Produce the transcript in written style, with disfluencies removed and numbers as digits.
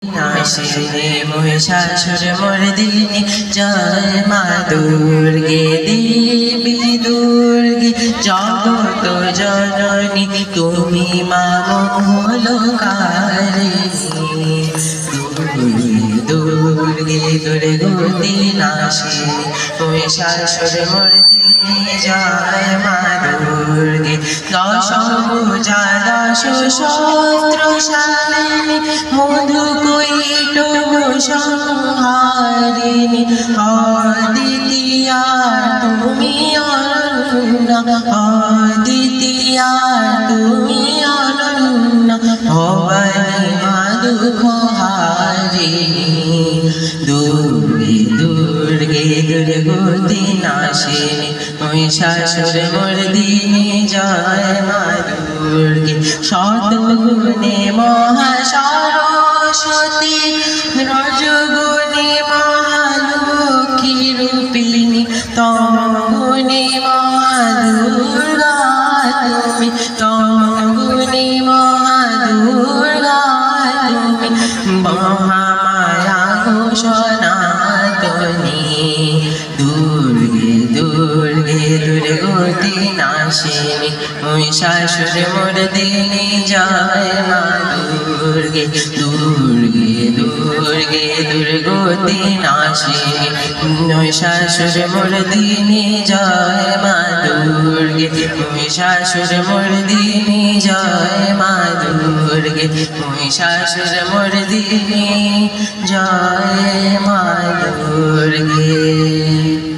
নাশিনী মহিষাসুর মর্দিনী জয় মা দুর্গে দেবী দুর্গে জগত জননী তুমি মা মঙ্গলকারিণী দুর্গে দুর্গতি নাশিনী মহিষাসুর মর্দিনী জয় মা দুর্গে দশ ভুজা দশ সহস্রশালিনী মধু কৈট সংহারিণী অদ্বিতীয়া তুমি অনন্যা অদ্বিতীয়া তুমি অনন্যা ভবানী মা দুঃখ হারিণী দুর্গে দুর্গে দুর্গতি নাশিনী মহিষাসুর মর্দিনী জয় মা দুর্গে শতগুণে মহাসরস্বতী রজগুণে মহালক্ষ্মী রূপিণী তমগুণে মহাদুর্গা তুমি তমগুণে মহাদুর্গা তুমি মহামায়া সনাতনী দুর্গে দুর্গে দুর্গতি নাশিনী মহিষাসুর মর্দিনী জয় মা দুর্গে দুর্গে দুর্গে দুর্গতি নাশিনী মহিষাসুর মর্দিনী জয় মা দুর্গে মহিষাসুর মর্দিনী জয় মা দুর্গে মহিষাসুর মর্দিনী জয় মা দুর্গে।